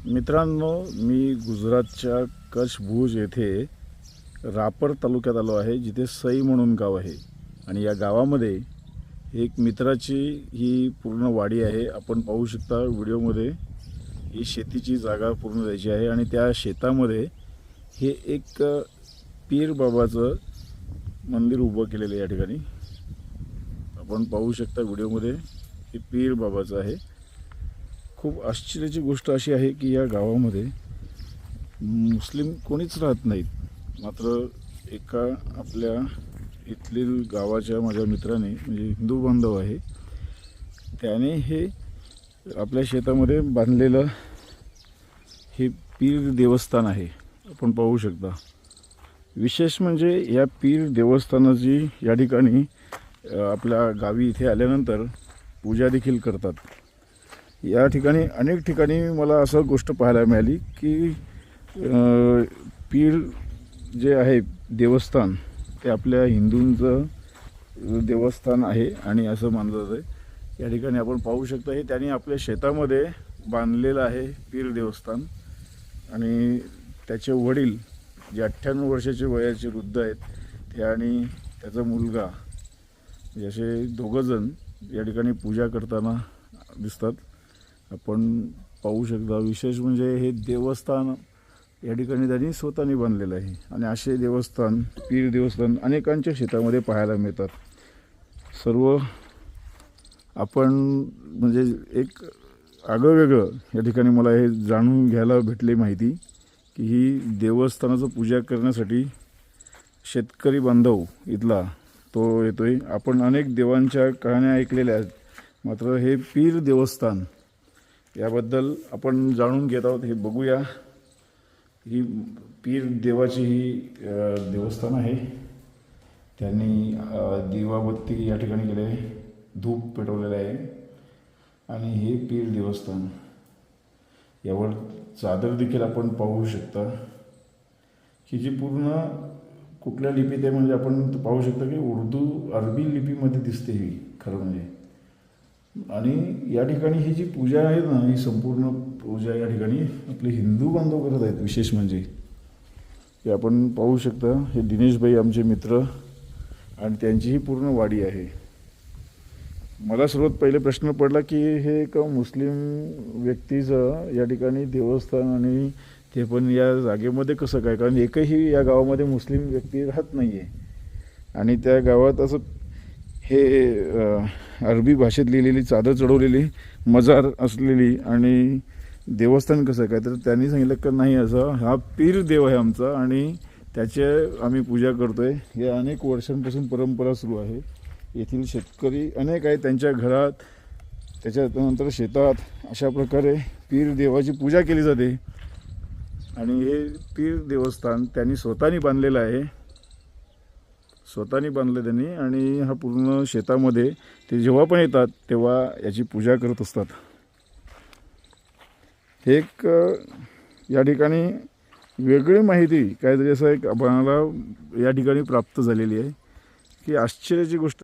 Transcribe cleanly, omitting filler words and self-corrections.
मित्रांनो, मी गुजरातच्या कच्छ भुज येथे रापर तालुक्यात आलो आहे, जिथे सई म्हणून गाव आहे. आणि या गावामध्ये एक मित्राची ही पूर्ण वाडी आहे. आपण पाहू शकता व्हिडिओमध्ये. ही शेतीची जागा पूर्ण द्यायची आहे आणि त्या शेतामध्ये हे एक पीर बाबाचं मंदिर उभं केलेलं आहे. या ठिकाणी आपण पाहू शकता व्हिडिओमध्ये हे पीर बाबाचं आहे. खूप आश्चर्याची गोष्ट अशी आहे की या गावामध्ये मुस्लिम कोणीच राहत नाहीत. मात्र एका आपल्या इथलील गावाच्या माझ्या मित्राने, म्हणजे हिंदू बांधव आहे, त्याने हे आपल्या शेतामध्ये बांधलेलं हे पीर देवस्थान आहे. आपण पाहू शकता. विशेष म्हणजे या पीर देवस्थानाची या ठिकाणी आपल्या गावी इथे आल्यानंतर पूजा देखील करतात. या ठिकाणी अनेक ठिकाणी मला असं गोष्ट पाहायला मिळाली की पीर जे आहे देवस्थान ते आपल्या हिंदूंचं देवस्थान आहे आणि असं मानलं जातं. या ठिकाणी आपण पाहू शकता हे त्यांनी आपल्या शेतामध्ये बांधलेलं आहे पीर देवस्थान. आणि त्याचे वडील जे 98 वर्षाचे वयाचे वृद्ध आहेत ते आणि त्याचा मुलगा म्हणजे असे दोघंजण या ठिकाणी पूजा करताना दिसतात. आपण पाहू शकता. विशेष म्हणजे हे देवस्थान या ठिकाणी त्यांनी स्वतःने बांधलेलं आहे. आणि असे देवस्थान, पीर देवस्थान अनेकांच्या शेतामध्ये पाहायला मिळतात. सर्व आपण म्हणजे एक आगळंवेगळं या ठिकाणी मला हे जाणून घ्यायला भेटली माहिती की ही देवस्थानाचं पूजा करण्यासाठी शेतकरी बांधव इथला तो येतोय. आपण अनेक देवांच्या कहाण्या ऐकलेल्या आहेत, मात्र हे पीर देवस्थान याबद्दल आपण जाणून घेत आहोत. हे बघूया. ही पीर देवाची ही देवस्थान आहे. त्यांनी दिवाबत्ती या ठिकाणी केले, धूप पेटवलेलं आहे. आणि हे पीर देवस्थान, यावर चादर देखील आपण पाहू शकता की जी पूर्ण कुठल्या लिपीत आहे म्हणजे आपण पाहू शकता की उर्दू अरबी लिपीमध्ये दिसते ही खरं म्हणजे. आणि या ठिकाणी ही जी पूजा आहे ना, ही संपूर्ण पूजा या ठिकाणी आपले हिंदू बांधव करत आहेत. विशेष म्हणजे हे आपण पाहू शकता. हे दिनेशभाई आमचे मित्र आणि त्यांची ही पूर्ण वाडी आहे. मला सर्वात पहिले प्रश्न पडला की हे एक मुस्लिम व्यक्तीचं या ठिकाणी देवस्थान आणि ते पण या जागेमध्ये कसं काय, कारण एकही या गावामध्ये मुस्लिम व्यक्ती राहत नाही आहे. आणि त्या गावात असं हे अरबी भाषेत लिहिलेली चादर चढवलेली मजार असलेली आणि देवस्थान कसं काय, तर त्यांनी सांगितलं की नाही, असं हा पीर देव आहे आमचा आणि त्याचे आम्ही पूजा करतो आहे. हे अनेक वर्षांपासून परंपरा सुरू आहे. येथील शेतकरी अनेक आहेत, त्यांच्या घरात त्याच्यानंतर शेतात अशा प्रकारे पीर देवाची पूजा केली जाते. आणि हे पीर देवस्थान त्यांनी स्वतःनी बांधलेलं आहे. स्वतःनी बांधलं त्यांनी. आणि हा पूर्ण शेतामध्ये ते जेव्हा पण येतात तेव्हा याची पूजा करत असतात. हे एक या ठिकाणी वेगळी माहिती काहीतरी असं एक आम्हाला या ठिकाणी प्राप्त झालेली आहे की आश्चर्याची गोष्ट.